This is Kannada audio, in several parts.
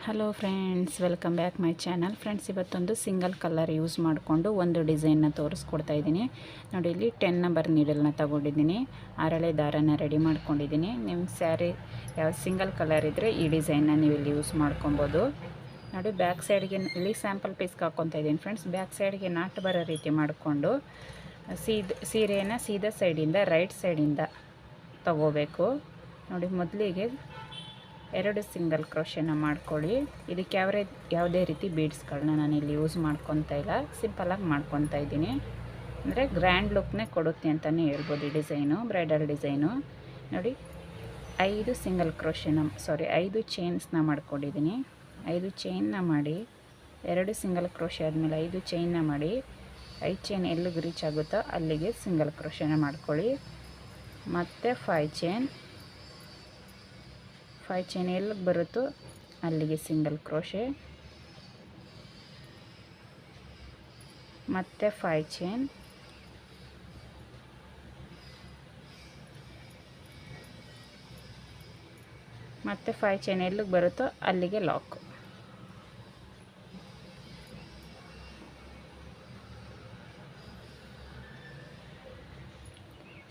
Hello friends, welcome back my channel. Friends, ಇವತ್ತೊಂದು ಸಿಂಗಲ್ ಕಲರ್ ಯೂಸ್ ಮಾಡಿಕೊಂಡು ಒಂದು ಡಿಸೈನ್ನ ತೋರಿಸ್ಕೊಡ್ತಾ ಇದ್ದೀನಿ. ನೋಡಿ, ಇಲ್ಲಿ 10 ನಂಬರ್ ನೀಡಲ್ನ ತಗೊಂಡಿದ್ದೀನಿ. ಅರಳೆ ದಾರನ ರೆಡಿ ಮಾಡ್ಕೊಂಡಿದ್ದೀನಿ. ನಿಮ್ಮ ಸ್ಯಾರಿ ಯಾವ ಸಿಂಗಲ್ ಕಲರ್ ಇದ್ದರೆ ಈ ಡಿಸೈನ್ನ ನೀವು ಇಲ್ಲಿ ಯೂಸ್ ಮಾಡ್ಕೊಬೋದು. ನೋಡಿ, ಬ್ಯಾಕ್ ಸೈಡ್ಗೆ ಇಲ್ಲಿ ಸ್ಯಾಂಪಲ್ ಪೀಸ್ಗೆ ಹಾಕ್ಕೊತಾ ಇದ್ದೀನಿ ಫ್ರೆಂಡ್ಸ್. ಬ್ಯಾಕ್ ಸೈಡ್ಗೆ ನಾಟ್ ಬರೋ ರೀತಿ ಮಾಡಿಕೊಂಡು ಸೀರೆನ ಸೀದಾ ಸೈಡಿಂದ ರೈಟ್ ಸೈಡಿಂದ ತಗೋಬೇಕು. ನೋಡಿ, ಮೊದಲಿಗೆ 2 ಸಿಂಗಲ್ ಕ್ರೋಶೆನ ಮಾಡ್ಕೊಳ್ಳಿ. ಇದಕ್ಕೆ ಯಾವುದೇ ರೀತಿ ಬೀಡ್ಸ್ಗಳನ್ನ ನಾನಿಲ್ಲಿ ಯೂಸ್ ಮಾಡ್ಕೊತಾ ಇಲ್ಲ, ಸಿಂಪಲಾಗಿ ಮಾಡ್ಕೊತಾ ಇದ್ದೀನಿ. ಅಂದರೆ ಗ್ರ್ಯಾಂಡ್ ಲುಕ್ನೇ ಕೊಡುತ್ತೆ ಅಂತಲೇ ಹೇಳ್ಬೋದು ಈ ಡಿಸೈನು, ಬ್ರೈಡಲ್ ಡಿಸೈನು. ನೋಡಿ, 5 ಸಿಂಗಲ್ ಕ್ರೋಶೆನ 5 ಚೈನ್ಸ್ನ ಮಾಡ್ಕೊಂಡಿದ್ದೀನಿ. 5 ಚೈನ್ನ ಮಾಡಿ, 2 ಸಿಂಗಲ್ ಕ್ರೋಶೆ ಆದಮೇಲೆ 5 ಚೈನ್ನ ಮಾಡಿ, 5 ಚೈನ್ ಎಲ್ಲಿಗೆ ರೀಚ್ ಆಗುತ್ತೋ ಅಲ್ಲಿಗೆ ಸಿಂಗಲ್ ಕ್ರೋಶೆನ ಮಾಡ್ಕೊಳ್ಳಿ. ಮತ್ತು 5 ಚೈನ್ ಎಲ್ಲಿಗೆ ಬರುತ್ತೋ ಅಲ್ಲಿಗೆ ಸಿಂಗಲ್ ಕ್ರೋಶೆ, ಮತ್ತು 5 ಚೈನ್, ಮತ್ತು 5 ಚೈನ್ ಎಲ್ಲಿಗೆ ಬರುತ್ತೋ ಅಲ್ಲಿಗೆ ಲಾಕ್.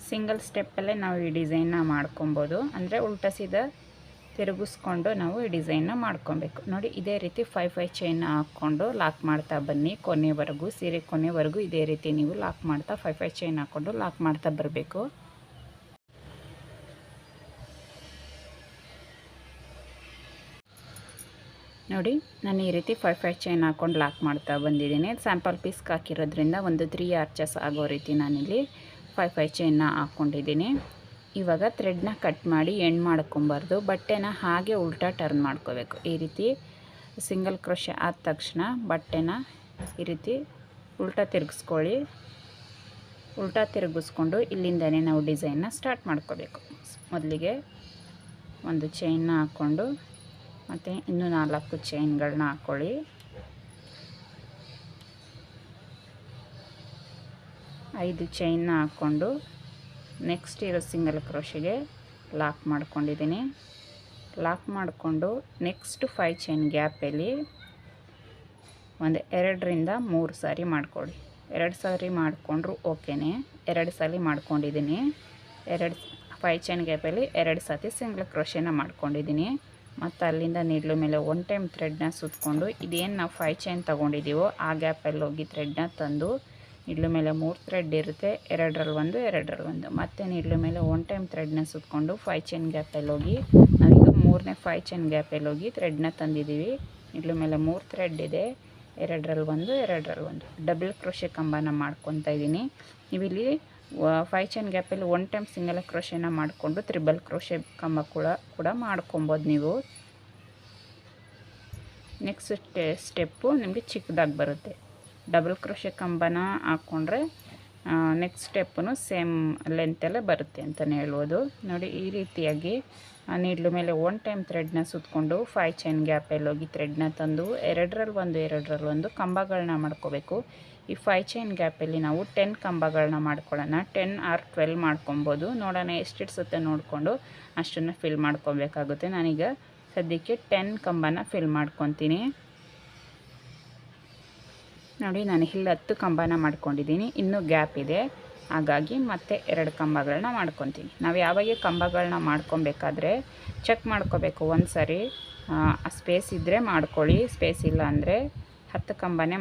ಸಿಂಗಲ್ ಸ್ಟೆಪ್ಪಲ್ಲೇ ನಾವು ಈ ಡಿಸೈನ್ನ ಮಾಡ್ಕೊಬೋದು. ಅಂದರೆ ಉಲ್ಟಾ ಸೀದಾ ತಿರುಗಿಸ್ಕೊಂಡು ನಾವು ಈ ಡಿಸೈನ್ನ ಮಾಡ್ಕೊಬೇಕು. ನೋಡಿ, ಇದೇ ರೀತಿ 5 ಚೈನ್ನ ಹಾಕ್ಕೊಂಡು ಲಾಕ್ ಮಾಡ್ತಾ ಬನ್ನಿ ಕೊನೆವರೆಗೂ. ಸೀರೆ ಕೊನೆವರೆಗೂ ಇದೇ ರೀತಿ ನೀವು ಲಾಕ್ ಮಾಡ್ತಾ 5 ಚೈನ್ ಹಾಕ್ಕೊಂಡು ಲಾಕ್ ಮಾಡ್ತಾ ಬರಬೇಕು. ನೋಡಿ, ನಾನು ಈ ರೀತಿ 5 ಚೈನ್ ಹಾಕ್ಕೊಂಡು ಲಾಕ್ ಮಾಡ್ತಾ ಬಂದಿದ್ದೀನಿ. ಸ್ಯಾಂಪಲ್ ಪೀಸ್ಗೆ ಹಾಕಿರೋದ್ರಿಂದ ಒಂದು 3 ಆರ್ಚಸ್ ಆಗೋ ರೀತಿ ನಾನಿಲ್ಲಿ 5 ಚೈನ್ನ ಹಾಕ್ಕೊಂಡಿದ್ದೀನಿ. ಇವಾಗ ಥ್ರೆಡ್ನ ಕಟ್ ಮಾಡಿ ಎಂಡ್ ಮಾಡ್ಕೊಬಾರ್ದು, ಬಟ್ಟೆನ ಹಾಗೆ ಉಲ್ಟಾ ಟರ್ನ್ ಮಾಡ್ಕೋಬೇಕು. ಈ ರೀತಿ ಸಿಂಗಲ್ ಕ್ರೋಶೆ ಆದ ತಕ್ಷಣ ಬಟ್ಟೆನ ಈ ರೀತಿ ಉಲ್ಟಾ ತಿರುಗಿಸ್ಕೊಳ್ಳಿ. ಉಲ್ಟಾ ತಿರುಗಿಸ್ಕೊಂಡು ಇಲ್ಲಿಂದನೇ ನಾವು ಡಿಸೈನ್ನ ಸ್ಟಾರ್ಟ್ ಮಾಡ್ಕೋಬೇಕು. ಮೊದಲಿಗೆ ಒಂದು ಚೈನ್ನ ಹಾಕ್ಕೊಂಡು ಮತ್ತು ಇನ್ನೂ 4 ಚೈನ್ಗಳನ್ನ ಹಾಕ್ಕೊಳ್ಳಿ. 5 ಚೈನ್ನ ಹಾಕ್ಕೊಂಡು ನೆಕ್ಸ್ಟ್ ಇರೋ ಸಿಂಗಲ್ ಕ್ರೋಶೆಗೆ ಲಾಕ್ ಮಾಡ್ಕೊಂಡಿದ್ದೀನಿ. ಲಾಕ್ ಮಾಡಿಕೊಂಡು ನೆಕ್ಸ್ಟ್ 5 ಚೈನ್ ಗ್ಯಾಪಲ್ಲಿ ಒಂದು 2ರಿಂದ 3 ಸಾರಿ ಮಾಡ್ಕೊಳ್ಳಿ. 2 ಸಾರಿ ಮಾಡಿಕೊಂಡ್ರು ಓಕೆನೇ. 2 ಸಾರಿ ಮಾಡ್ಕೊಂಡಿದ್ದೀನಿ. 5 ಚೈನ್ ಗ್ಯಾಪಲ್ಲಿ 2 ಸಾರಿ ಸಿಂಗಲ್ ಕ್ರೋಶೆನ ಮಾಡ್ಕೊಂಡಿದ್ದೀನಿ. ಮತ್ತು ಅಲ್ಲಿಂದ ನೀಡ್ಲು ಮೇಲೆ 1 ಟೈಮ್ ಥ್ರೆಡ್ನ ಸುತ್ತಕೊಂಡು ಇದೇನು ನಾವು 5 ಚೈನ್ ತೊಗೊಂಡಿದ್ದೀವೋ ಆ ಗ್ಯಾಪಲ್ಲಿ ಹೋಗಿ ಥ್ರೆಡ್ನ ತಂದು ನೀಡ್ಲು ಮೇಲೆ 3 ಥ್ರೆಡ್ ಇರುತ್ತೆ, 2ರಲ್ಲಿ 1 2ರಲ್ಲಿ 1. ಮತ್ತು ನೀಡ್ಲು ಮೇಲೆ 1 ಟೈಮ್ ಥ್ರೆಡ್ನ ಸುತ್ತಕೊಂಡು 5 ಚೈನ್ ಗ್ಯಾಪಲ್ಲಿ ಹೋಗಿ ನಾವೀಗ 3ನೇ 5 ಚೈನ್ ಗ್ಯಾಪಲ್ಲಿ ಹೋಗಿ ಥ್ರೆಡ್ನ ತಂದಿದ್ದೀವಿ. ನೀಡ್ಲು ಮೇಲೆ 3 ಥ್ರೆಡ್ ಇದೆ, 2ರಲ್ಲಿ 1 2ರಲ್ಲಿ 1 ಡಬಲ್ ಕ್ರೋಶೆ ಕಂಬನ ಮಾಡ್ಕೊತಾ ಇದ್ದೀನಿ. ನೀವಿಲ್ಲಿ 5 ಚೈನ್ ಗ್ಯಾಪಲ್ಲಿ 1 ಟೈಮ್ ಸಿಂಗಲ್ ಕ್ರೋಶೆನ ಮಾಡಿಕೊಂಡು ತ್ರಿಬಲ್ ಕ್ರೋಶೆ ಕಂಬ ಕೂಡ ಮಾಡ್ಕೊಬೋದು ನೀವು. ನೆಕ್ಸ್ಟ್ ಸ್ಟೆಪ್ಪು ನಿಮಗೆ ಚಿಕ್ಕದಾಗಿ ಬರುತ್ತೆ. ಡಬಲ್ ಕ್ರೋಶೆ ಕಂಬನ ಹಾಕ್ಕೊಂಡ್ರೆ ನೆಕ್ಸ್ಟ್ ಸ್ಟೆಪ್ಪು ಸೇಮ್ ಲೆಂತಲ್ಲೇ ಬರುತ್ತೆ ಅಂತಲೇ ಹೇಳ್ಬೋದು. ನೋಡಿ, ಈ ರೀತಿಯಾಗಿ ನೀಡ್ಲು ಮೇಲೆ 1 ಟೈಮ್ ಥ್ರೆಡ್ನ ಸುತ್ತಕೊಂಡು 5 ಚೈನ್ ಗ್ಯಾಪಲ್ಲಿ ಹೋಗಿ ಥ್ರೆಡ್ನ ತಂದು 2ರಲ್ಲಿ 1 2ರಲ್ಲಿ 1 ಕಂಬಗಳನ್ನ ಮಾಡ್ಕೋಬೇಕು. ಈ 5 ಚೈನ್ ಗ್ಯಾಪಲ್ಲಿ ನಾವು 10 ಕಂಬಗಳನ್ನ ಮಾಡ್ಕೊಳ್ಳೋಣ. 10 or 12 ಮಾಡ್ಕೊಬೋದು. ನೋಡೋಣ ಎಷ್ಟಿಡ್ಸುತ್ತೆ ನೋಡಿಕೊಂಡು ಅಷ್ಟನ್ನು ಫಿಲ್ ಮಾಡ್ಕೊಬೇಕಾಗುತ್ತೆ. ನಾನೀಗ ಸದ್ಯಕ್ಕೆ 10 ಕಂಬನ ಫಿಲ್ ಮಾಡ್ಕೊತೀನಿ. ನೋಡಿ, ನಾನು ಇಲ್ಲಿ 10 ಕಂಬನ ಮಾಡ್ಕೊಂಡಿದ್ದೀನಿ. ಇನ್ನೂ ಗ್ಯಾಪ್ ಇದೆ, ಹಾಗಾಗಿ ಮತ್ತೆ 2 ಕಂಬಗಳನ್ನ ಮಾಡ್ಕೊತೀನಿ. ನಾವು ಯಾವಾಗ ಕಂಬಗಳನ್ನ ಮಾಡ್ಕೊಬೇಕಾದ್ರೆ ಚೆಕ್ ಮಾಡ್ಕೋಬೇಕು ಒಂದು ಸಾರಿ. ಸ್ಪೇಸ್ ಇದ್ದರೆ ಮಾಡ್ಕೊಳ್ಳಿ, ಸ್ಪೇಸ್ ಇಲ್ಲ ಅಂದರೆ 10 ಕಂಬನೇ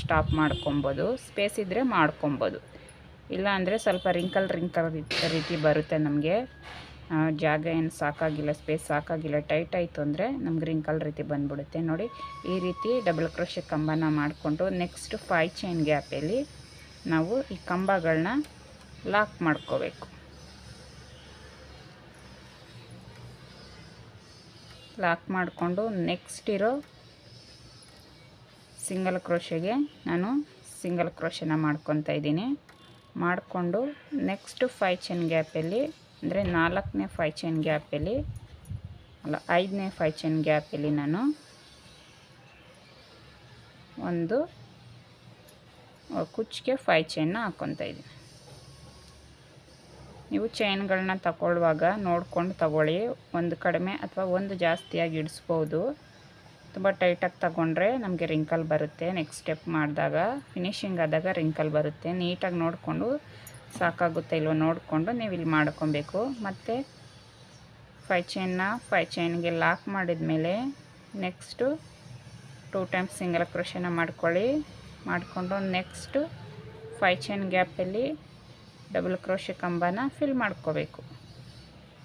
ಸ್ಟಾಪ್ ಮಾಡ್ಕೊಬೋದು. ಸ್ಪೇಸ್ ಇದ್ದರೆ ಮಾಡ್ಕೊಬೋದು. ಇಲ್ಲ ಅಂದರೆ ಸ್ವಲ್ಪ ರಿಂಕಲ್ ರೀತಿ ಬರುತ್ತೆ ನಮಗೆ. ಜಾಗ ಏನು ಸಾಕಾಗಿಲ್ಲ, ಸ್ಪೇಸ್ ಸಾಕಾಗಿಲ್ಲ, ಟೈಟ್ ಆಯಿತು ಅಂದರೆ ನಮ್ಗೆ ರಿಂಕಲ್ ರೀತಿ ಬಂದ್ಬಿಡುತ್ತೆ. ನೋಡಿ, ಈ ರೀತಿ ಡಬಲ್ ಕ್ರೋಶೆ ಕಂಬನ ಮಾಡಿಕೊಂಡು ನೆಕ್ಸ್ಟ್ 5 ಚೈನ್ ಗ್ಯಾಪಲ್ಲಿ ನಾವು ಈ ಕಂಬಗಳನ್ನ ಲಾಕ್ ಮಾಡ್ಕೋಬೇಕು. ಲಾಕ್ ಮಾಡಿಕೊಂಡು ನೆಕ್ಸ್ಟ್ ಇರೋ ಸಿಂಗಲ್ ಕ್ರೋಶೆಗೆ ನಾನು ಸಿಂಗಲ್ ಕ್ರೋಶೆನ ಮಾಡ್ಕೊತಾ ಇದ್ದೀನಿ. ಮಾಡಿಕೊಂಡು ನೆಕ್ಸ್ಟ್ 5 ಚೈನ್ ಗ್ಯಾಪಲ್ಲಿ ಅಂದರೆ 4ನೇ 5 ಚೈನ್ ಗ್ಯಾಪಲ್ಲಿ 5ನೇ 5 ಚೈನ್ ಗ್ಯಾಪಲ್ಲಿ ನಾನು ಒಂದು ಕುಚ್ಚಿಗೆ 5 ಚೈನ್ನ ಹಾಕ್ಕೊತಾ ಇದ್ದೀನಿ. ನೀವು ಚೈನ್ಗಳನ್ನ ತಗೊಳ್ಳುವಾಗ ನೋಡ್ಕೊಂಡು ತಗೊಳ್ಳಿ, ಒಂದು ಕಡಿಮೆ ಅಥವಾ ಒಂದು ಜಾಸ್ತಿಯಾಗಿ ಇಡಿಸ್ಬೋದು. ತುಂಬ ಟೈಟಾಗಿ ತಗೊಂಡ್ರೆ ನಮಗೆ ರಿಂಕಲ್ ಬರುತ್ತೆ. ನೆಕ್ಸ್ಟ್ ಸ್ಟೆಪ್ ಮಾಡಿದಾಗ ಫಿನಿಶಿಂಗ್ ಆದಾಗ ರಿಂಕಲ್ ಬರುತ್ತೆ. ನೀಟಾಗಿ ನೋಡಿಕೊಂಡು ಸಾಕಾಗುತ್ತೆ ಇಲ್ವೋ ನೋಡಿಕೊಂಡು ನೀವು ಇಲ್ಲಿ ಮಾಡ್ಕೊಬೇಕು. ಮತ್ತು 5 ಚೈನ್ಗೆ ಲಾಕ್ ಮಾಡಿದ ಮೇಲೆ ನೆಕ್ಸ್ಟು 2 ಟೈಮ್ಸ್ ಸಿಂಗಲ್ ಕ್ರೋಶೆನ ಮಾಡಿಕೊಂಡು ನೆಕ್ಸ್ಟು 5 ಚೈನ್ ಗ್ಯಾಪಲ್ಲಿ ಡಬಲ್ ಕ್ರೋಶೆ ಕಂಬನ ಫಿಲ್ ಮಾಡ್ಕೋಬೇಕು.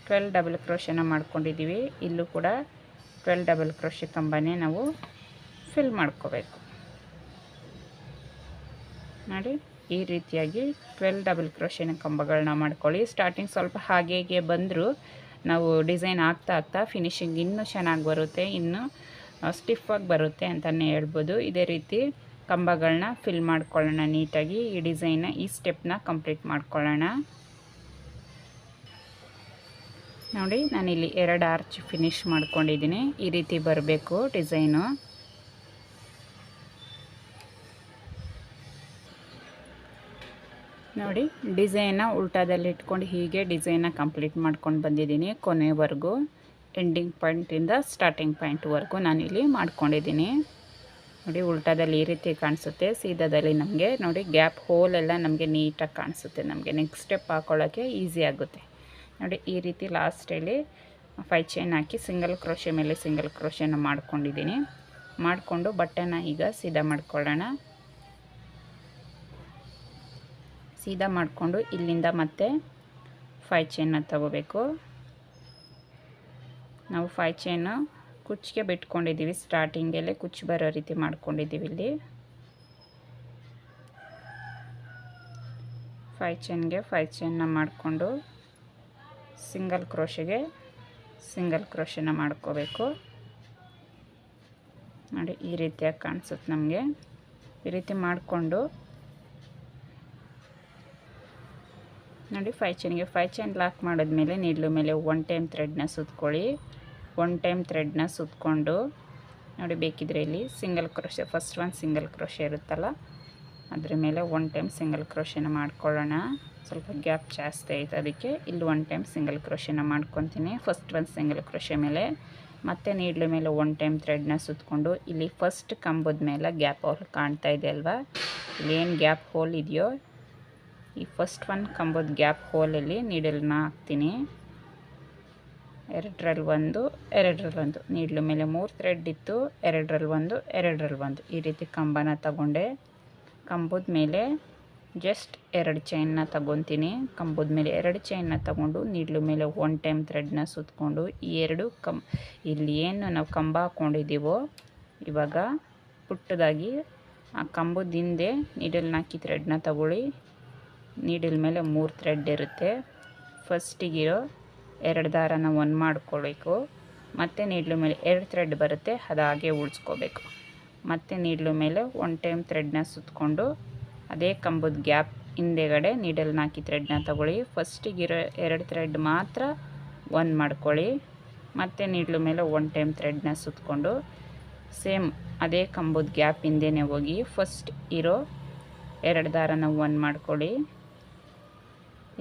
12 ಡಬಲ್ ಕ್ರೋಶೆನ ಮಾಡ್ಕೊಂಡಿದ್ದೀವಿ. ಇಲ್ಲೂ ಕೂಡ 12 ಡಬಲ್ ಕ್ರೋಶೆ ಕಂಬನೇ ನಾವು ಫಿಲ್ ಮಾಡ್ಕೋಬೇಕು. ನೋಡಿ ಈ ರೀತಿಯಾಗಿ 12 ಡಬಲ್ ಕ್ರೋಶೆನ ಕಂಬಗಳನ್ನ ಮಾಡ್ಕೊಳ್ಳಿ. ಸ್ಟಾರ್ಟಿಂಗ್ ಸ್ವಲ್ಪ ಹಾಗೆ ಬಂದರೂ ನಾವು ಡಿಸೈನ್ ಆಗ್ತಾ ಫಿನಿಶಿಂಗ್ ಇನ್ನೂ ಚೆನ್ನಾಗಿ ಬರುತ್ತೆ, ಇನ್ನೂ ಸ್ಟಿಫಾಗಿ ಬರುತ್ತೆ ಅಂತಲೇ ಹೇಳ್ಬೋದು. ಇದೇ ರೀತಿ ಕಂಬಗಳನ್ನ ಫಿಲ್ ಮಾಡ್ಕೊಳ್ಳೋಣ ನೀಟಾಗಿ. ಈ ಡಿಸೈನ್ನ ಈ ಸ್ಟೆಪ್ನ ಕಂಪ್ಲೀಟ್ ಮಾಡ್ಕೊಳ್ಳೋಣ. ನೋಡಿ ನಾನಿಲ್ಲಿ 2 ಆರ್ಚ್ ಫಿನಿಶ್ ಮಾಡ್ಕೊಂಡಿದ್ದೀನಿ. ಈ ರೀತಿ ಬರಬೇಕು ಡಿಸೈನು. ನೋಡಿ ಡಿಸೈನ್ನ ಉಲ್ಟಾದಲ್ಲಿ ಇಟ್ಕೊಂಡು ಹೀಗೆ ಡಿಸೈನ್ನ ಕಂಪ್ಲೀಟ್ ಮಾಡ್ಕೊಂಡು ಬಂದಿದ್ದೀನಿ. ಕೊನೆವರೆಗೂ ಎಂಡಿಂಗ್ ಪಾಯಿಂಟಿಂದ ಸ್ಟಾರ್ಟಿಂಗ್ ಪಾಯಿಂಟ್ವರೆಗೂ ನಾನಿಲ್ಲಿ ಮಾಡ್ಕೊಂಡಿದ್ದೀನಿ. ನೋಡಿ ಉಲ್ಟಾದಲ್ಲಿ ಈ ರೀತಿ ಕಾಣಿಸುತ್ತೆ, ಸೀದಾದಲ್ಲಿ ನಮಗೆ ನೋಡಿ ಗ್ಯಾಪ್ ಹೋಲೆಲ್ಲ ನಮಗೆ ನೀಟಾಗಿ ಕಾಣಿಸುತ್ತೆ. ನಮಗೆ ನೆಕ್ಸ್ಟ್ ಸ್ಟೆಪ್ ಹಾಕೊಳ್ಳೋಕ್ಕೆ ಈಸಿ ಆಗುತ್ತೆ. ನೋಡಿ ಈ ರೀತಿ ಲಾಸ್ಟಲ್ಲಿ 5 ಚೈನ್ ಹಾಕಿ ಸಿಂಗಲ್ ಕ್ರೋಶೆ ಮೇಲೆ ಸಿಂಗಲ್ ಕ್ರೋಶೆನ ಮಾಡ್ಕೊಂಡಿದ್ದೀನಿ. ಮಾಡಿಕೊಂಡು ಬಟ್ಟೆನ ಈಗ ಸೀದಾ ಮಾಡ್ಕೊಳ್ಳೋಣ. ಸೀದಾ ಮಾಡಿಕೊಂಡು ಇಲ್ಲಿಂದ ಮತ್ತೆ 5 ಚೈನ್ನ ತಗೋಬೇಕು. ನಾವು 5 ಚೈನು ಕುಚ್ಚಿಗೆ ಬಿಟ್ಕೊಂಡಿದ್ದೀವಿ, ಸ್ಟಾರ್ಟಿಂಗಲ್ಲೇ ಕುಚ್ಚು ಬರೋ ರೀತಿ ಮಾಡ್ಕೊಂಡಿದ್ದೀವಿ. ಇಲ್ಲಿ 5 ಚೈನ್ಗೆ 5 ಚೈನ್ನ ಮಾಡಿಕೊಂಡು ಸಿಂಗಲ್ ಕ್ರೋಶೆಗೆ ಸಿಂಗಲ್ ಕ್ರೋಶೆನ ಮಾಡ್ಕೋಬೇಕು. ನೋಡಿ ಈ ರೀತಿಯಾಗಿ ಕಾಣಿಸುತ್ತೆ ನಮಗೆ. ಈ ರೀತಿ ಮಾಡಿಕೊಂಡು ನೋಡಿ 5 ಚೈನ್ಗೆ 5 ಚೈನ್ ಲಾಕ್ ಮಾಡಿದ್ಮೇಲೆ ನೀಡ್ಲು ಮೇಲೆ 1 ಟೈಮ್ ಥ್ರೆಡ್ನ ಸುತ್ಕೊಳ್ಳಿ. 1 ಟೈಮ್ ಥ್ರೆಡ್ನ ಸುತ್ಕೊಂಡು ನೋಡಿ ಬೇಕಿದ್ರೆ ಇಲ್ಲಿ ಸಿಂಗಲ್ ಕ್ರೋಶೆ ಫಸ್ಟ್ ಒಂದು ಸಿಂಗಲ್ ಕ್ರೋಶೆ ಇರುತ್ತಲ್ಲ ಅದ್ರ ಮೇಲೆ 1 ಟೈಮ್ ಸಿಂಗಲ್ ಕ್ರೋಶೆನ ಮಾಡ್ಕೊಳ್ಳೋಣ. ಸ್ವಲ್ಪ ಗ್ಯಾಪ್ ಜಾಸ್ತಿ ಆಯಿತು, ಅದಕ್ಕೆ ಇಲ್ಲಿ 1 ಟೈಮ್ ಸಿಂಗಲ್ ಕ್ರೋಶೆನ ಮಾಡ್ಕೊತೀನಿ. ಫಸ್ಟ್ ಒಂದು ಸಿಂಗಲ್ ಕ್ರೋಶೆ ಮೇಲೆ ಮತ್ತೆ ನೀಡ್ಲು ಮೇಲೆ 1 ಟೈಮ್ ಥ್ರೆಡ್ನ ಸುತ್ಕೊಂಡು ಇಲ್ಲಿ ಫಸ್ಟ್ ಕಂಬದ ಮೇಲೆ ಗ್ಯಾಪ್ ಹೋಲ್ ಕಾಣ್ತಾ ಇದೆ ಅಲ್ವಾ, ಇಲ್ಲಿ ಏನು ಗ್ಯಾಪ್ ಹೋಲ್ ಇದೆಯೋ ಈ ಫಸ್ಟ್ ಒಂದು ಕಂಬದ ಗ್ಯಾಪ್ ಹೋಲಲ್ಲಿ ನೀಡಲ್ನ ಹಾಕ್ತೀನಿ. 2ರಲ್ಲಿ 1 2ರಲ್ಲಿ 1 ನೀಡ್ಲು ಮೇಲೆ 3 ಥ್ರೆಡ್ ಇತ್ತು, 2ರಲ್ಲಿ 1 2ರಲ್ಲಿ 1 ಈ ರೀತಿ ಕಂಬನ ತಗೊಂಡೆ. ಕಂಬದ ಮೇಲೆ ಜಸ್ಟ್ 2 ಚೈನ್ನ ತಗೊತೀನಿ. ಕಂಬದ ಮೇಲೆ 2 ಚೈನ್ನ ತಗೊಂಡು ನೀಡ್ಲು ಮೇಲೆ 1 ಟೈಮ್ ಥ್ರೆಡ್ನ ಸುತ್ಕೊಂಡು ಈ 2 ಇಲ್ಲಿ ಏನು ನಾವು ಕಂಬ ಹಾಕ್ಕೊಂಡಿದ್ದೀವೋ ಇವಾಗ ಪುಟ್ಟದಾಗಿ ಆ ಕಂಬದ ಹಿಂದೆ ನೀಡಲ್ನ ಹಾಕಿ ಥ್ರೆಡ್ನ ತಗೊಳ್ಳಿ. ನೀಡಲ್ ಮೇಲೆ 3 ಥ್ರೆಡ್ ಇರುತ್ತೆ. ಫಸ್ಟಿಗಿರೋ 2 ದಾರನ 1 ಮಾಡ್ಕೊಳ್ಬೇಕು. ಮತ್ತು ನೀಡ್ಲು ಮೇಲೆ 2 ಥ್ರೆಡ್ ಬರುತ್ತೆ, ಅದು ಹಾಗೆ ಉಳಿಸ್ಕೋಬೇಕು. ಮತ್ತು ನೀಡ್ಲು ಮೇಲೆ 1 ಟೈಮ್ ಥ್ರೆಡ್ನ ಸುತ್ಕೊಂಡು ಅದೇ ಕಂಬದ ಗ್ಯಾಪ್ ಹಿಂದೆಗಡೆ ನೀಡಲ್ನ ಹಾಕಿ ಥ್ರೆಡ್ನ ತಗೊಳ್ಳಿ. ಫಸ್ಟಿಗಿರೋ 2 ಥ್ರೆಡ್ ಮಾತ್ರ 1 ಮಾಡ್ಕೊಳ್ಳಿ. ಮತ್ತು ನೀಡ್ಲು ಮೇಲೆ 1 ಟೈಮ್ ಥ್ರೆಡ್ನ ಸುತ್ಕೊಂಡು ಸೇಮ್ ಅದೇ ಕಂಬದ ಗ್ಯಾಪ್ ಹಿಂದೆನೇ ಹೋಗಿ ಫಸ್ಟ್ ಇರೋ 2 ದಾರನ 1 ಮಾಡ್ಕೊಳ್ಳಿ.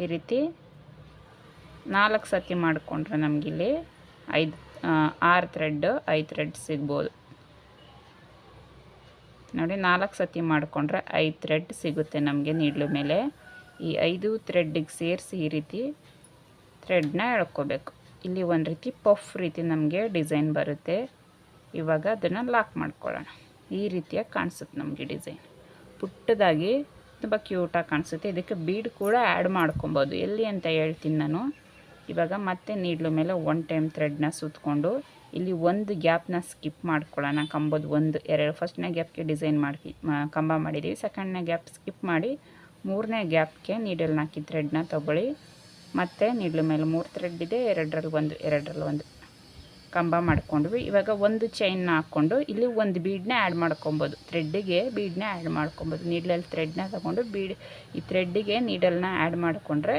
ಈ ರೀತಿ 4 ಸತಿ ಮಾಡಿಕೊಂಡ್ರೆ ನಮಗಿಲ್ಲಿ 6 ಥ್ರೆಡ್ 5 ಥ್ರೆಡ್ ಸಿಗ್ಬೋದು. ನೋಡಿ 4 ಸತಿ ಮಾಡಿಕೊಂಡ್ರೆ 5 ಥ್ರೆಡ್ ಸಿಗುತ್ತೆ ನಮಗೆ ನೀಡ್ಲು ಮೇಲೆ. ಈ 5 ಥ್ರೆಡ್ಡಿಗೆ ಸೇರಿಸಿ ಈ ರೀತಿ ಥ್ರೆಡ್ನ ಎಳ್ಕೋಬೇಕು. ಇಲ್ಲಿ ಒಂದು ರೀತಿ ಪಫ್ ರೀತಿ ನಮಗೆ ಡಿಸೈನ್ ಬರುತ್ತೆ. ಇವಾಗ ಅದನ್ನು ಲಾಕ್ ಮಾಡ್ಕೊಳ್ಳೋಣ. ಈ ರೀತಿಯಾಗಿ ಕಾಣಿಸುತ್ತೆ ನಮಗೆ ಡಿಸೈನ್, ಪುಟ್ಟದಾಗಿ ತುಂಬ ಕ್ಯೂಟಾಗಿ ಕಾಣಿಸುತ್ತೆ. ಇದಕ್ಕೆ ಬೀಡ್ ಕೂಡ ಆ್ಯಡ್ ಮಾಡ್ಕೊಬೋದು, ಎಲ್ಲಿ ಅಂತ ಹೇಳ್ತೀನಿ ನಾನು. ಇವಾಗ ಮತ್ತೆ ನೀಡ್ಲು ಮೇಲೆ 1 ಟೈಮ್ ಥ್ರೆಡ್ನ ಸುತ್ಕೊಂಡು ಇಲ್ಲಿ ಒಂದು ಗ್ಯಾಪ್ನ ಸ್ಕಿಪ್ ಮಾಡ್ಕೊಳ್ಳೋಣ. ಕಂಬದ 2 ಫಸ್ಟ್ನೇ ಗ್ಯಾಪ್ಗೆ ಡಿಸೈನ್ ಮಾಡಿ ಕಂಬ ಮಾಡಿದ್ದೀವಿ, ಸೆಕೆಂಡ್ನೇ ಗ್ಯಾಪ್ ಸ್ಕಿಪ್ ಮಾಡಿ 3ನೇ ಗ್ಯಾಪ್ಗೆ ನೀಡಲ್ನ ಹಾಕಿ ಥ್ರೆಡ್ನ ತಗೊಳ್ಳಿ. ಮತ್ತು ನೀಡ್ಲು ಮೇಲೆ 3 ಥ್ರೆಡ್ ಇದೆ, 2ರಲ್ಲಿ 1 ಕಂಬ ಮಾಡ್ಕೊಂಡ್ವಿ. ಇವಾಗ ಒಂದು ಚೈನ್ನ ಹಾಕ್ಕೊಂಡು ಇಲ್ಲಿ ಒಂದು ಬೀಡನ್ನ ಆ್ಯಡ್ ಮಾಡ್ಕೊಬೋದು. ಥ್ರೆಡ್ಡಿಗೆ ಬೀಡನ್ನ ಆ್ಯಡ್ ಮಾಡ್ಕೊಬೋದು. ನೀಡಲಲ್ಲಿ ಥ್ರೆಡ್ನ ತಗೊಂಡು ಈ ಥ್ರೆಡ್ಡಿಗೆ ನೀಡಲ್ನ ಆ್ಯಡ್ ಮಾಡಿಕೊಂಡ್ರೆ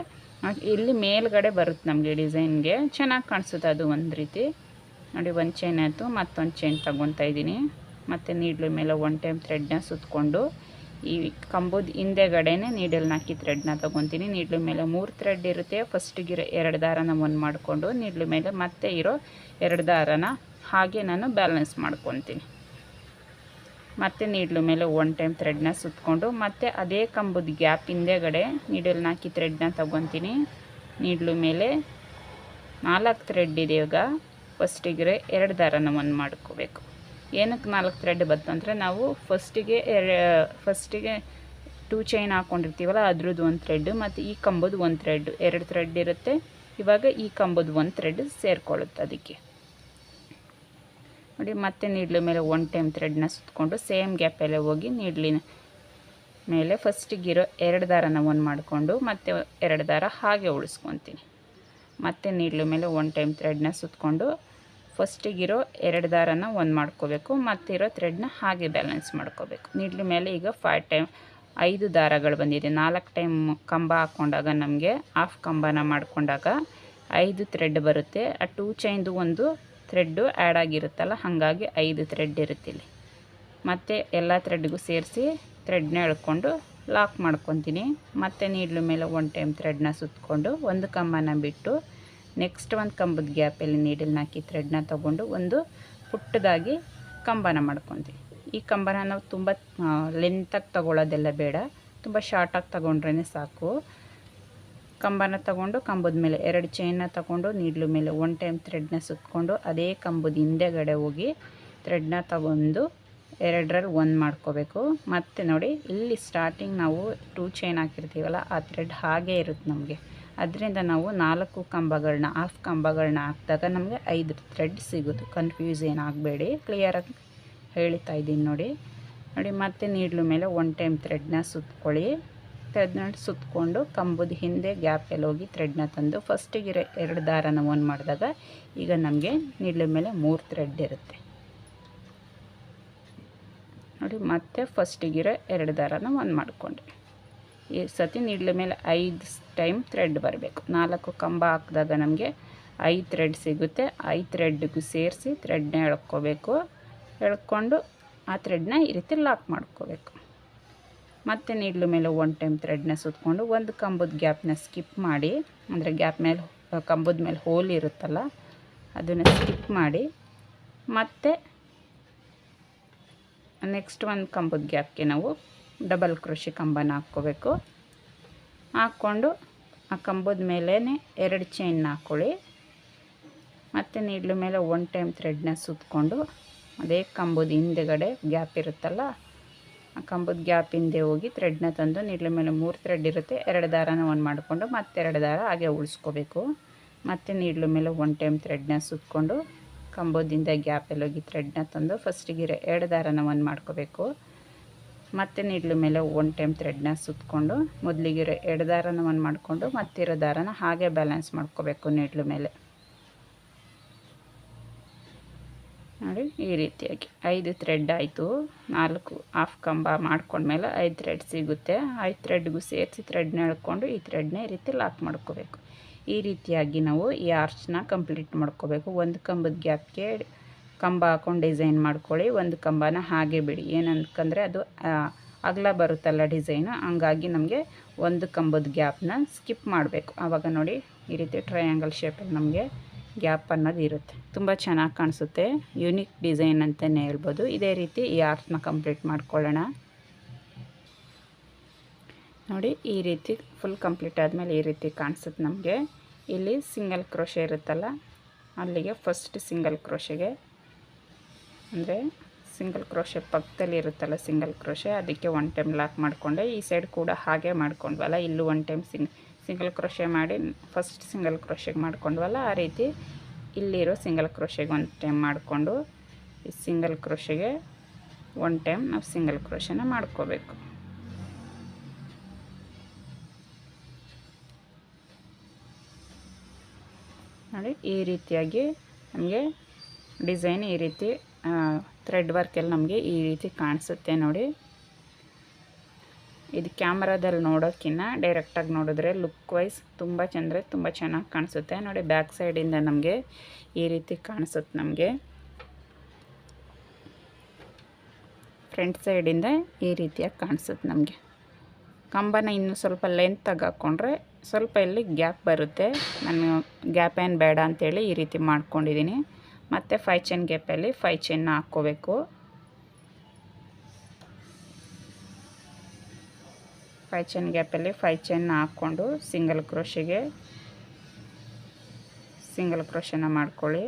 ಇಲ್ಲಿ ಮೇಲ್ಗಡೆ ಬರುತ್ತೆ ನಮಗೆ ಡಿಸೈನ್ಗೆ, ಚೆನ್ನಾಗಿ ಕಾಣಿಸುತ್ತೆ ಅದು ಒಂದು ರೀತಿ. ನೋಡಿ 1 ಚೈನ್ ಆಯಿತು, ಮತ್ತೊಂದು ಚೈನ್ ತಗೊತಾ ಇದ್ದೀನಿ. ಮತ್ತು ನೀಡ್ಲು ಮೇಲೆ 1 ಟೈಮ್ ಥ್ರೆಡ್ನ ಸುತ್ಕೊಂಡು ಈ ಕಂಬದ ಹಿಂದೆಗಡೆನೇ ನೀಡಲ್ನ ಹಾಕಿ ಥ್ರೆಡ್ನ ತೊಗೊತೀನಿ. ನೀಡ್ಲ ಮೇಲೆ 3 ಥ್ರೆಡ್ ಇರುತ್ತೆ. ಫಸ್ಟಿಗಿರೋ 2 ದಾರನ ಒಂದು ಮಾಡಿಕೊಂಡು ನೀಡ್ಲ ಮೇಲೆ ಮತ್ತೆ ಇರೋ 2 ದಾರನ ಹಾಗೆ ನಾನು ಬ್ಯಾಲೆನ್ಸ್ ಮಾಡ್ಕೊತೀನಿ. ಮತ್ತು ನೀಡ್ಲ ಮೇಲೆ 1 ಟೈಮ್ ಥ್ರೆಡ್ನ ಸುತ್ತಕೊಂಡು ಮತ್ತೆ ಅದೇ ಕಂಬದ ಗ್ಯಾಪ್ ಹಿಂದೆಗಡೆ ನೀಡಲ್ನ ಹಾಕಿ ಥ್ರೆಡ್ನ ತೊಗೊತೀನಿ. ನೀಡ್ಲ ಮೇಲೆ 4 ಥ್ರೆಡ್ ಇದೆಯಾಗ ಫಸ್ಟಿಗೆ 2 ದಾರನ ಒಂದು ಮಾಡ್ಕೋಬೇಕು. ಏನಕ್ಕೆ 4 ಥ್ರೆಡ್ ಬಂತಂದರೆ ನಾವು ಫಸ್ಟಿಗೆ 2 ಚೈನ್ ಹಾಕ್ಕೊಂಡಿರ್ತೀವಲ್ಲ ಅದ್ರದ್ದು 1 ಥ್ರೆಡ್ ಮತ್ತು ಈ ಕಂಬದ 1 ಥ್ರೆಡ್ 2 ಥ್ರೆಡ್ ಇರುತ್ತೆ. ಇವಾಗ ಈ ಕಂಬದ 1 ಥ್ರೆಡ್ ಸೇರಿಕೊಳ್ಳುತ್ತೆ. ಅದಕ್ಕೆ ನೋಡಿ ಮತ್ತೆ ನೀಡ್ಲ ಮೇಲೆ 1 ಟೈಮ್ ಥ್ರೆಡ್ನ ಸುತ್ತಕೊಂಡು ಸೇಮ್ ಗ್ಯಾಪಲ್ಲೇ ಹೋಗಿ ನೀಡ್ಲಿನ ಮೇಲೆ ಫಸ್ಟಿಗಿರೋ 2 ದಾರನ ಒಂದು ಮಾಡಿಕೊಂಡು ಮತ್ತೆ 2 ದಾರ ಹಾಗೆ ಉಳಿಸ್ಕೊತೀನಿ. ಮತ್ತು ನೀಡ್ಲ ಮೇಲೆ 1 ಟೈಮ್ ಥ್ರೆಡ್ನ ಸುತ್ತಕೊಂಡು ಫಸ್ಟಿಗಿರೋ 2 ದಾರನ ಒಂದು ಮಾಡ್ಕೋಬೇಕು. ಮತ್ತಿರೋ ಥ್ರೆಡ್ನ ಹಾಗೆ ಬ್ಯಾಲೆನ್ಸ್ ಮಾಡ್ಕೋಬೇಕು. ನೀಡ್ಲ ಮೇಲೆ ಈಗ 5 ದಾರಗಳು ಬಂದಿದೆ. 4 ಟೈಮ್ ಕಂಬ ಹಾಕ್ಕೊಂಡಾಗ ನಮಗೆ ಹಾಫ್ ಕಂಬನ ಮಾಡ್ಕೊಂಡಾಗ 5 ಥ್ರೆಡ್ ಬರುತ್ತೆ. ಆ 2 ಚೈನ್ದು ಒಂದು ಥ್ರೆಡ್ಡು ಆ್ಯಡ್ ಆಗಿರುತ್ತಲ್ಲ, ಹಾಗಾಗಿ 5 ಥ್ರೆಡ್ ಇರುತ್ತಿಲ್ಲಿ. ಮತ್ತು ಎಲ್ಲ ಥ್ರೆಡ್ಗೂ ಸೇರಿಸಿ ಥ್ರೆಡ್ನ ಎಳ್ಕೊಂಡು ಲಾಕ್ ಮಾಡ್ಕೊತೀನಿ. ಮತ್ತು ನೀಡ್ಲ ಮೇಲೆ 1 ಟೈಮ್ ಥ್ರೆಡ್ನ ಸುತ್ತಕೊಂಡು ಒಂದು ಕಂಬನ ಬಿಟ್ಟು ನೆಕ್ಸ್ಟ್ ಒಂದು ಕಂಬದ ಗ್ಯಾಪಲ್ಲಿ ನೀಡಲ್ನ ಹಾಕಿ ಥ್ರೆಡ್ನ ತೊಗೊಂಡು ಒಂದು ಪುಟ್ಟದಾಗಿ ಕಂಬನ ಮಾಡ್ಕೊತೀವಿ. ಈ ಕಂಬನ ನಾವು ತುಂಬ ಲೆಂತಾಗಿ ತಗೊಳ್ಳೋದೆಲ್ಲ ಬೇಡ, ತುಂಬ ಶಾರ್ಟಾಗಿ ತಗೊಂಡ್ರೇ ಸಾಕು. ಕಂಬನ ತಗೊಂಡು ಕಂಬದ ಮೇಲೆ 2 ಚೈನ್ನ ತಗೊಂಡು ನೀಡ್ಲ ಮೇಲೆ 1 ಟೈಮ್ ಥ್ರೆಡ್ನ ಸುತ್ತಕೊಂಡು ಅದೇ ಕಂಬದ ಹಿಂದೆಗಡೆ ಹೋಗಿ ಥ್ರೆಡ್ನ ತಗೊಂಡು 2ರಲ್ಲಿ 1 ಮಾಡ್ಕೋಬೇಕು. ಮತ್ತು ನೋಡಿ ಇಲ್ಲಿ ಸ್ಟಾರ್ಟಿಂಗ್ ನಾವು 2 ಚೈನ್ ಹಾಕಿರ್ತೀವಲ್ಲ ಆ ಥ್ರೆಡ್ ಹಾಗೇ ಇರುತ್ತೆ ನಮಗೆ. ಅದರಿಂದ ನಾವು 4 ಕಂಬಗಳನ್ನ ಹಾಫ್ ಕಂಬಗಳನ್ನ ಹಾಕಿದಾಗ ನಮಗೆ 5 ಥ್ರೆಡ್ ಸಿಗೋದು. ಕನ್ಫ್ಯೂಸ್ ಏನಾಗಬೇಡಿ, ಕ್ಲಿಯರಾಗಿ ಹೇಳ್ತಾ ಇದ್ದೀನಿ ನೋಡಿ. ಮತ್ತೆ ನೀಡ್ಲ ಮೇಲೆ 1 ಟೈಮ್ ಥ್ರೆಡ್ನ ಸುತ್ತಕೊಳ್ಳಿ. ಥ್ರೆಡ್ನ ಸುತ್ತಕೊಂಡು ಕಂಬದ ಹಿಂದೆ ಗ್ಯಾಪಲ್ಲಿ ಹೋಗಿ ಥ್ರೆಡ್ನ ತಂದು ಫಸ್ಟಿಗೆ 2 ದಾರನ ಒಂದು ಮಾಡಿದಾಗ ಈಗ ನಮಗೆ ನೀಡ್ಲ ಮೇಲೆ 3 ಥ್ರೆಡ್ ಇರುತ್ತೆ ನೋಡಿ. ಮತ್ತೆ ಫಸ್ಟಿಗಿರೋ 2 ದಾರನ ಒಂದು ಮಾಡಿಕೊಂಡೆ. ಈ ಸತಿ ನೀಡ್ಲ ಮೇಲೆ 5 ಟೈಮ್ ಥ್ರೆಡ್ ಬರಬೇಕು. 4 ಕಂಬ ಹಾಕಿದಾಗ ನಮಗೆ 5 ಥ್ರೆಡ್ ಸಿಗುತ್ತೆ. 5 ಥ್ರೆಡ್ಗೂ ಸೇರಿಸಿ ಥ್ರೆಡ್ನ ಎಳ್ಕೋಬೇಕು. ಎಳ್ಕೊಂಡು ಆ ಥ್ರೆಡ್ನ ಈ ರೀತಿ ಲಾಕ್ ಮಾಡ್ಕೋಬೇಕು. ಮತ್ತು ನೀಡ್ಲ ಮೇಲೆ 1 ಟೈಮ್ ಥ್ರೆಡ್ನ ಸುತ್ತಕೊಂಡು ಒಂದು ಕಂಬದ ಗ್ಯಾಪ್ನ ಸ್ಕಿಪ್ ಮಾಡಿ, ಅಂದರೆ ಗ್ಯಾಪ್ ಮೇಲೆ ಕಂಬದ ಮೇಲೆ ಹೋಲ್ ಇರುತ್ತಲ್ಲ ಅದನ್ನು ಸ್ಕಿಪ್ ಮಾಡಿ ಮತ್ತೆ ನೆಕ್ಸ್ಟ್ ಒಂದು ಕಂಬದ ಗ್ಯಾಪ್ಗೆ ನಾವು ಡಬಲ್ ಕ್ರೋಶಿ ಕಂಬನ ಹಾಕ್ಕೋಬೇಕು. ಹಾಕ್ಕೊಂಡು ಆ ಕಂಬದ ಮೇಲೇ 2 ಚೈನ್ನ ಹಾಕ್ಕೊಳ್ಳಿ. ಮತ್ತು ನೀಡ್ಲ ಮೇಲೆ 1 ಟೈಮ್ ಥ್ರೆಡ್ನ ಸುತ್ತಕೊಂಡು ಅದೇ ಕಂಬದ ಹಿಂದೆಗಡೆ ಗ್ಯಾಪ್ ಇರುತ್ತಲ್ಲ ಆ ಕಂಬದ ಗ್ಯಾಪ್ ಹಿಂದೆ ಹೋಗಿ ಥ್ರೆಡ್ನ ತಂದು ನೀಡ್ಲ ಮೇಲೆ 3 ಥ್ರೆಡ್ ಇರುತ್ತೆ. 2 ದಾರನ ಒಂದು ಮಾಡಿಕೊಂಡು ಮತ್ತೆ 2 ದಾರ ಹಾಗೆ ಉಳಿಸ್ಕೋಬೇಕು. ಮತ್ತು ನೀಡ್ಲ ಮೇಲೆ 1 ಟೈಮ್ ಥ್ರೆಡ್ನ ಸುತ್ತಕೊಂಡು ಕಂಬದಿಂದ ಗ್ಯಾಪಲ್ಲಿ ಹೋಗಿ ಥ್ರೆಡ್ನ ತಂದು ಫಸ್ಟಿಗೆ 2 ದಾರನ ಒಂದು ಮಾಡ್ಕೋಬೇಕು. ಮತ್ತು ನೀಡ್ಲ ಮೇಲೆ 1 ಟೈಮ್ ಥ್ರೆಡ್ನ ಸುತ್ತಕೊಂಡು ಮೊದಲಿಗೆ 2 ದಾರನ ಒಂದು ಮಾಡಿಕೊಂಡು ಮತ್ತಿರೋ ದಾರನ ಹಾಗೆ ಬ್ಯಾಲೆನ್ಸ್ ಮಾಡ್ಕೋಬೇಕು ನೀಡ್ಲ ಮೇಲೆ ನೋಡಿ. ಈ ರೀತಿಯಾಗಿ 5 ಥ್ರೆಡ್ ಆಯಿತು. 4 ಹಾಫ್ ಕಂಬ ಮಾಡ್ಕೊಂಡ್ಮೇಲೆ 5 ಥ್ರೆಡ್ ಸಿಗುತ್ತೆ. 5 ಥ್ರೆಡ್ಗೂ ಸೇರಿಸಿ ಥ್ರೆಡ್ನ ಎಳ್ಕೊಂಡು ಈ ಥ್ರೆಡ್ನ ಈ ರೀತಿ ಲಾಕ್ ಮಾಡ್ಕೋಬೇಕು. ಈ ರೀತಿಯಾಗಿ ನಾವು ಈ ಆರ್ಚ್ನ ಕಂಪ್ಲೀಟ್ ಮಾಡ್ಕೋಬೇಕು. ಒಂದು ಕಂಬದ ಗ್ಯಾಪ್ಗೆ ಕಂಬ ಹಾಕೊಂಡು ಡಿಸೈನ್ ಮಾಡ್ಕೊಳ್ಳಿ. ಒಂದು ಕಂಬನ ಹಾಗೆ ಬಿಡಿ, ಏನಂತಂದರೆ ಅದು ಅಗಲ ಬರುತ್ತಲ್ಲ ಡಿಸೈನು, ಹಂಗಾಗಿ ನಮಗೆ ಒಂದು ಕಂಬದ ಗ್ಯಾಪ್ನ ಸ್ಕಿಪ್ ಮಾಡಬೇಕು. ಆವಾಗ ನೋಡಿ ಈ ರೀತಿ ಟ್ರಯಾಂಗಲ್ ಶೇಪಲ್ಲಿ ನಮಗೆ ಗ್ಯಾಪ್ ಅನ್ನೋದು ಇರುತ್ತೆ. ತುಂಬ ಚೆನ್ನಾಗಿ ಕಾಣಿಸುತ್ತೆ. ಯೂನಿಕ್ ಡಿಸೈನ್ ಅಂತಲೇ ಹೇಳ್ಬೋದು. ಇದೇ ರೀತಿ ಈ ಆರ್ಟ್ನ ಕಂಪ್ಲೀಟ್ ಮಾಡ್ಕೊಳ್ಳೋಣ ನೋಡಿ. ಈ ರೀತಿ ಫುಲ್ ಕಂಪ್ಲೀಟ್ ಆದಮೇಲೆ ಈ ರೀತಿ ಕಾಣಿಸುತ್ತೆ ನಮಗೆ. ಇಲ್ಲಿ ಸಿಂಗಲ್ ಕ್ರೋಶೆ ಇರುತ್ತಲ್ಲ ಅಲ್ಲಿಗೆ ಫಸ್ಟ್ ಸಿಂಗಲ್ ಕ್ರೋಶೆಗೆ, ಅಂದರೆ ಸಿಂಗಲ್ ಕ್ರೋಶೆ ಪಕ್ಕದಲ್ಲಿ ಇರುತ್ತಲ್ಲ ಸಿಂಗಲ್ ಕ್ರೋಶೆ, ಅದಕ್ಕೆ 1 ಟೈಮ್ ಲಾಕ್ ಮಾಡಿಕೊಂಡೆ. ಈ ಸೈಡ್ ಕೂಡ ಹಾಗೆ ಮಾಡ್ಕೊಂಡ್ವಲ್ಲ, ಇಲ್ಲೂ 1 ಟೈಮ್ ಸಿಂಗಲ್ ಕ್ರೋಶೆ ಮಾಡಿ ಫಸ್ಟ್ ಸಿಂಗಲ್ ಕ್ರೋಶೆಗೆ ಮಾಡ್ಕೊಂಡ್ವಲ್ಲ, ಆ ರೀತಿ ಇಲ್ಲಿರೋ ಸಿಂಗಲ್ ಕ್ರೋಶೆಗೆ 1 ಟೈಮ್ ಮಾಡಿಕೊಂಡು ಈ ಸಿಂಗಲ್ ಕ್ರೋಶೆಗೆ 1 ಟೈಮ್ ನಾವು ಸಿಂಗಲ್ ಕ್ರೋಶೆನ ಮಾಡ್ಕೋಬೇಕು. ನೋಡಿ ಈ ರೀತಿಯಾಗಿ ನಮಗೆ ಡಿಸೈನ್ ಈ ರೀತಿ ಥ್ರೆಡ್ ವರ್ಕೆಲ್ಲ ನಮಗೆ ಈ ರೀತಿ ಕಾಣಿಸುತ್ತೆ ನೋಡಿ. ಇದು ಕ್ಯಾಮ್ರಾದಲ್ಲಿ ನೋಡೋಕ್ಕಿಂತ ಡೈರೆಕ್ಟಾಗಿ ನೋಡಿದ್ರೆ ಲುಕ್ ವೈಸ್ ತುಂಬ ತುಂಬ ಚೆನ್ನಾಗಿ ಕಾಣಿಸುತ್ತೆ ನೋಡಿ. ಬ್ಯಾಕ್ ಸೈಡಿಂದ ನಮಗೆ ಈ ರೀತಿ ಕಾಣಿಸುತ್ತೆ ನಮಗೆ. ಫ್ರಂಟ್ ಸೈಡಿಂದ ಈ ರೀತಿಯಾಗಿ ಕಾಣಿಸುತ್ತೆ ನಮಗೆ. ಕಂಬನ ಇನ್ನೂ ಸ್ವಲ್ಪ ಲೆಂತಾಗಿ ಹಾಕ್ಕೊಂಡ್ರೆ ಸ್ವಲ್ಪ ಇಲ್ಲಿ ಗ್ಯಾಪ್ ಬರುತ್ತೆ. ನಾನು ಗ್ಯಾಪ್ ಏನು ಬೇಡ ಅಂಥೇಳಿ ಈ ರೀತಿ ಮಾಡ್ಕೊಂಡಿದ್ದೀನಿ. ಮತ್ತು 5 ಚೈನ್ ಗ್ಯಾಪಲ್ಲಿ 5 ಚೈನ್ನ ಹಾಕ್ಕೋಬೇಕು. 5 ಚೈನ್ ಗ್ಯಾಪಲ್ಲಿ 5 ಚೈನ್ನ ಹಾಕ್ಕೊಂಡು ಸಿಂಗಲ್ ಕ್ರೋಶನ ಮಾಡ್ಕೊಳ್ಳಿ.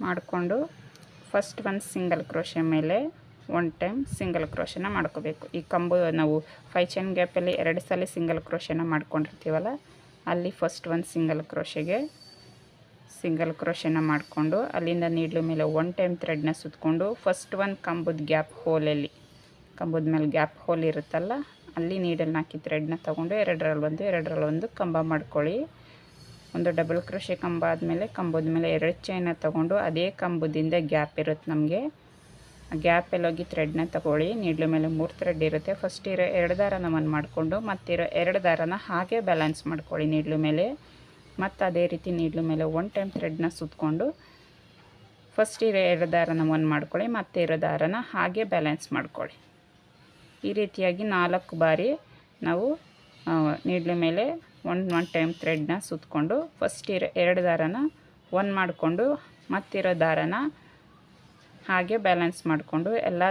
ಮಾಡಿಕೊಂಡು ಫಸ್ಟ್ ಒಂದು ಸಿಂಗಲ್ ಕ್ರೋಶೆ ಮೇಲೆ 1 ಟೈಮ್ ಸಿಂಗಲ್ ಕ್ರೋಶನ ಮಾಡ್ಕೋಬೇಕು. ಈ ಕಂಬು ನಾವು 5 ಚೈನ್ ಗ್ಯಾಪಲ್ಲಿ 2 ಸಲ ಸಿಂಗಲ್ ಕ್ರೋಶನ ಮಾಡ್ಕೊಂಡಿರ್ತೀವಲ್ಲ, ಅಲ್ಲಿ ಫಸ್ಟ್ ಒಂದು ಸಿಂಗಲ್ ಕ್ರೋಶನ ಮಾಡಿಕೊಂಡು ಅಲ್ಲಿಂದ ನೀಡ್ಲು ಮೇಲೆ 1 ಟೈಮ್ ಥ್ರೆಡ್ನ ಸುತ್ತಕೊಂಡು ಫಸ್ಟ್ ಒಂದು ಕಂಬದ ಕಂಬದ ಮೇಲೆ ಗ್ಯಾಪ್ ಹೋಲ್ ಇರುತ್ತಲ್ಲ, ಅಲ್ಲಿ ನೀಡಲ್ನ ಹಾಕಿ ಥ್ರೆಡ್ನ ತೊಗೊಂಡು ಎರಡರಲ್ಲಿ ಒಂದು ಕಂಬ ಮಾಡ್ಕೊಳ್ಳಿ. ಒಂದು ಡಬಲ್ ಕ್ರೋಶೆ ಕಂಬ ಆದಮೇಲೆ ಕಂಬದ ಮೇಲೆ 2 ಚೈನ ತೊಗೊಂಡು ಅದೇ ಕಂಬದಿಂದ ಗ್ಯಾಪ್ ಇರುತ್ತೆ ನಮಗೆ, ಆ ಗ್ಯಾಪಲ್ಲಿ ಹೋಗಿ ಥ್ರೆಡ್ನ ತಗೊಳ್ಳಿ. ನೀಡ್ಲು ಮೇಲೆ 3 ಥ್ರೆಡ್ ಇರುತ್ತೆ. ಫಸ್ಟ್ ಇರೋ 2 ದಾರನ ಒಂದು ಮಾಡಿಕೊಂಡು ಮತ್ತಿರೋ 2 ದಾರನ ಹಾಗೆ ಬ್ಯಾಲೆನ್ಸ್ ಮಾಡ್ಕೊಳ್ಳಿ ನೀಡ್ಲು ಮೇಲೆ. ಮತ್ತು ಅದೇ ರೀತಿ ನೀಡ್ಲು ಮೇಲೆ 1 ಟೈಮ್ ಥ್ರೆಡ್ನ ಸುತ್ತಕೊಂಡು ಫಸ್ಟ್ ಇರೋ 2 ದಾರನ ಒಂದು ಮಾಡ್ಕೊಳ್ಳಿ, ಮತ್ತೆ ಇರೋ ದಾರನ ಹಾಗೆ ಬ್ಯಾಲೆನ್ಸ್ ಮಾಡ್ಕೊಳ್ಳಿ. ಈ ರೀತಿಯಾಗಿ 4 ಬಾರಿ ನಾವು ನೀಡ್ಲು ಮೇಲೆ 1 ಟೈಮ್ ಥ್ರೆಡ್ನ ಸುತ್ತಕೊಂಡು ಫಸ್ಟ್ ಇರೋ 2 ದಾರನ 1 ಮಾಡಿಕೊಂಡು ಮತ್ತಿರೋ ದಾರನ ಹಾಗೆ ಬ್ಯಾಲೆನ್ಸ್ ಮಾಡಿಕೊಂಡು ಎಲ್ಲ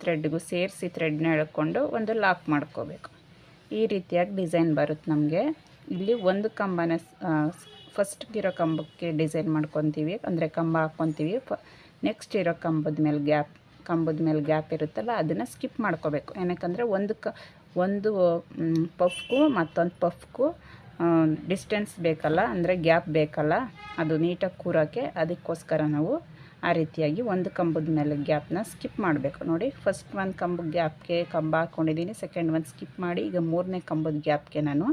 ಥ್ರೆಡ್ಗೂ ಸೇರಿಸಿ ಥ್ರೆಡ್ನ ಎಳ್ಕೊಂಡು ಒಂದು ಲಾಕ್ ಮಾಡ್ಕೋಬೇಕು. ಈ ರೀತಿಯಾಗಿ ಡಿಸೈನ್ ಬರುತ್ತೆ ನಮಗೆ. ಇಲ್ಲಿ ಒಂದು ಕಂಬನ ಫಸ್ಟ್ಗಿರೋ ಕಂಬಕ್ಕೆ ಡಿಸೈನ್ ಮಾಡ್ಕೊತೀವಿ, ಅಂದರೆ ಕಂಬ ಹಾಕ್ಕೊತೀವಿ. ನೆಕ್ಸ್ಟ್ ಇರೋ ಕಂಬದ ಮೇಲೆ ಗ್ಯಾಪ್ ಇರುತ್ತಲ್ಲ, ಅದನ್ನು ಸ್ಕಿಪ್ ಮಾಡ್ಕೋಬೇಕು. ಏನಕ್ಕಂದರೆ ಒಂದು ಪಫ್ಗೂ ಮತ್ತೊಂದು ಪಫ್ಗೂ ಡಿಸ್ಟೆನ್ಸ್ ಬೇಕಲ್ಲ, ಅಂದರೆ ಗ್ಯಾಪ್ ಬೇಕಲ್ಲ, ಅದು ನೀಟಾಗಿ ಕೂರೋಕ್ಕೆ. ಅದಕ್ಕೋಸ್ಕರ ನಾವು ಆ ರೀತಿಯಾಗಿ ಒಂದು ಕಂಬದ ಮೇಲೆ ಗ್ಯಾಪ್ನ ಸ್ಕಿಪ್ ಮಾಡಬೇಕು. ನೋಡಿ, ಫಸ್ಟ್ ಒಂದು ಕಂಬದ ಗ್ಯಾಪ್ಗೆ ಕಂಬ ಹಾಕ್ಕೊಂಡಿದ್ದೀನಿ, ಸೆಕೆಂಡ್ ಒಂದು ಸ್ಕಿಪ್ ಮಾಡಿ ಈಗ 3ನೇ ಕಂಬದ ಗ್ಯಾಪ್ಗೆ ನಾನು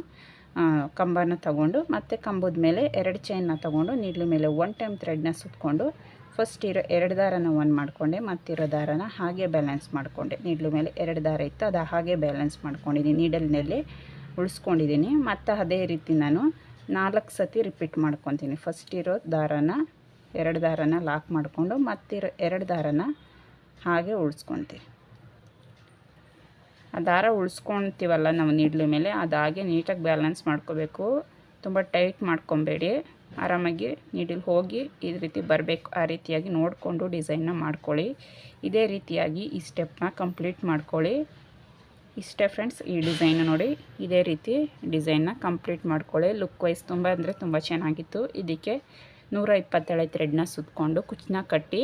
ಕಂಬನ ತಗೊಂಡು ಮತ್ತೆ ಕಂಬದ ಮೇಲೆ 2 ಚೈನ್ನ ತೊಗೊಂಡು ನೀಡ್ಲು ಮೇಲೆ 1 ಟೈಮ್ ಥ್ರೆಡ್ನ ಸುತ್ತಕೊಂಡು ಫಸ್ಟ್ ಇರೋ 2 ದಾರನ 1 ಮಾಡಿಕೊಂಡೆ, ಮತ್ತಿರೋ ದಾರನ ಹಾಗೆ ಬ್ಯಾಲೆನ್ಸ್ ಮಾಡಿಕೊಂಡೆ. ನೀಡ್ಲು ಮೇಲೆ 2 ದಾರ ಇತ್ತು, ಅದು ಹಾಗೆ ಬ್ಯಾಲೆನ್ಸ್ ಮಾಡ್ಕೊಂಡಿದ್ದೀನಿ, ನೀಡಲ್ನಲ್ಲಿ ಉಳಿಸ್ಕೊಂಡಿದ್ದೀನಿ. ಮತ್ತು ಅದೇ ರೀತಿ ನಾನು 4 ಸತಿ ರಿಪೀಟ್ ಮಾಡ್ಕೊತೀನಿ. ಫಸ್ಟ್ ಇರೋ 2 ದಾರನ ಲಾಕ್ ಮಾಡಿಕೊಂಡು ಮತ್ತಿರೋ 2 ದಾರನ ಹಾಗೆ ಉಳಿಸ್ಕೊತೀವಿ. ಆ ದಾರ ಉಳಿಸ್ಕೊತೀವಲ್ಲ ನಾವು ನೀಡ್ಲು ಮೇಲೆ, ಅದು ಹಾಗೆ ನೀಟಾಗಿ ಬ್ಯಾಲೆನ್ಸ್ ಮಾಡ್ಕೋಬೇಕು. ತುಂಬ ಟೈಟ್ ಮಾಡ್ಕೊಬೇಡಿ, ಆರಾಮಾಗಿ ನೀಡಲ್ ಹೋಗಿ ಈ ರೀತಿ ಬರಬೇಕು. ಆ ರೀತಿಯಾಗಿ ನೋಡಿಕೊಂಡು ಡಿಸೈನ್ನ ಮಾಡ್ಕೊಳ್ಳಿ. ಇದೇ ರೀತಿಯಾಗಿ ಈ ಸ್ಟೆಪ್ನ ಕಂಪ್ಲೀಟ್ ಮಾಡ್ಕೊಳ್ಳಿ. ಇಷ್ಟೇ ಫ್ರೆಂಡ್ಸ್, ಈ ಡಿಸೈನ್ ನೋಡಿ, ಇದೇ ರೀತಿ ಡಿಸೈನ್ನ ಕಂಪ್ಲೀಟ್ ಮಾಡ್ಕೊಳ್ಳಿ. ಲುಕ್ ವೈಸ್ ತುಂಬ ಅಂದರೆ ತುಂಬ ಚೆನ್ನಾಗಿತ್ತು. ಇದಕ್ಕೆ 127 ಥ್ರೆಡ್ನ ಸುತ್ತಕೊಂಡು ಕುಚ್ಚನ್ನ ಕಟ್ಟಿ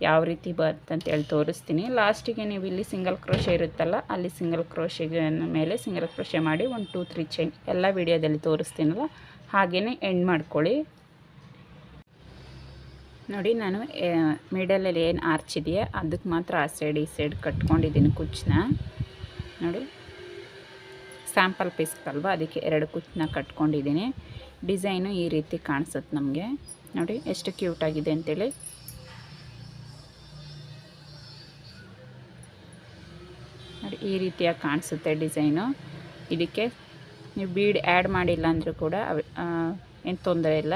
ಯಾವ ರೀತಿ ಬರ್ತಂತೇಳಿ ತೋರಿಸ್ತೀನಿ. ಲಾಸ್ಟಿಗೆ ನೀವು ಇಲ್ಲಿ ಸಿಂಗಲ್ ಕ್ರೋಶೆ ಇರುತ್ತಲ್ಲ, ಅಲ್ಲಿ ಸಿಂಗಲ್ ಕ್ರೋಶೆಗೆ ಮೇಲೆ ಸಿಂಗಲ್ ಕ್ರೋಶೆ ಮಾಡಿ 1 2 3 ಚೈನ್ ಎಲ್ಲ ವಿಡಿಯೋದಲ್ಲಿ ತೋರಿಸ್ತೀನಲ್ಲ, ಹಾಗೆಯೇ ಎಂಡ್ ಮಾಡ್ಕೊಳ್ಳಿ. ನೋಡಿ, ನಾನು ಮಿಡಲಲ್ಲಿ ಏನು ಆರ್ಚ್ ಇದೆಯಾ ಅದಕ್ಕೆ ಮಾತ್ರ ಆ ಸೈಡ್ ಈ ಸೈಡ್ ಕಟ್ಕೊಂಡಿದ್ದೀನಿ ಕುಚ್ಚನ್ನ. ನೋಡಿ, ಸ್ಯಾಂಪಲ್ ಪೀಸ್ ಅಲ್ವಾ, ಅದಕ್ಕೆ 2 ಕುಚ್ಚನ್ನ ಕಟ್ಕೊಂಡಿದ್ದೀನಿ. ಡಿಸೈನು ಈ ರೀತಿ ಕಾಣಿಸುತ್ತೆ ನಮಗೆ. ನೋಡಿ ಎಷ್ಟು ಕ್ಯೂಟಾಗಿದೆ ಅಂತೇಳಿ. ನೋಡಿ, ಈ ರೀತಿಯಾಗಿ ಕಾಣಿಸುತ್ತೆ ಡಿಸೈನು. ಇದಕ್ಕೆ ನೀವು ಬೀಡ್ ಆ್ಯಡ್ ಮಾಡಿಲ್ಲ ಅಂದರೂ ಕೂಡ ಏನು ತೊಂದರೆ ಇಲ್ಲ,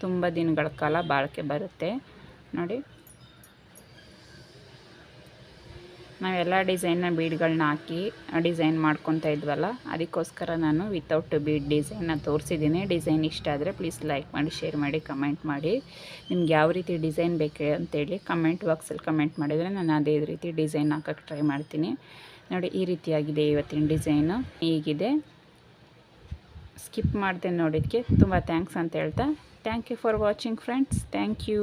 ತುಂಬ ದಿನಗಳ ಕಾಲ ಬಾಳಿಕೆ ಬರುತ್ತೆ. ನೋಡಿ, ನಾವೆಲ್ಲ ಡಿಸೈನ್ನ ಬೀಡ್ಗಳನ್ನ ಹಾಕಿ ಡಿಸೈನ್ ಮಾಡ್ಕೊತಾ ಇದ್ವಲ್ಲ, ಅದಕ್ಕೋಸ್ಕರ ನಾನು ವಿತೌಟ್ ಬೀಡ್ ಡಿಸೈನ್ನ ತೋರಿಸಿದ್ದೀನಿ. ಡಿಸೈನ್ ಇಷ್ಟ ಆದರೆ ಪ್ಲೀಸ್ ಲೈಕ್ ಮಾಡಿ, ಶೇರ್ ಮಾಡಿ, ಕಮೆಂಟ್ ಮಾಡಿ. ನಿಮ್ಗೆ ಯಾವ ರೀತಿ ಡಿಸೈನ್ ಬೇಕು ಅಂತೇಳಿ ಕಮೆಂಟ್ ಬಾಕ್ಸಲ್ಲಿ ಕಮೆಂಟ್ ಮಾಡಿದರೆ ನಾನು ಅದೇ ರೀತಿ ಡಿಸೈನ್ ಹಾಕೋಕ್ಕೆ ಟ್ರೈ ಮಾಡ್ತೀನಿ. ನೋಡಿ, ಈ ರೀತಿಯಾಗಿದೆ ಇವತ್ತಿನ ಡಿಸೈನು. ಹೀಗಿದೆ. ಸ್ಕಿಪ್ ಮಾಡಿದೆ ನೋಡೋದಕ್ಕೆ ತುಂಬ ಥ್ಯಾಂಕ್ಸ್ ಅಂತ ಹೇಳ್ತಾ, thank you for watching friends. Thank you.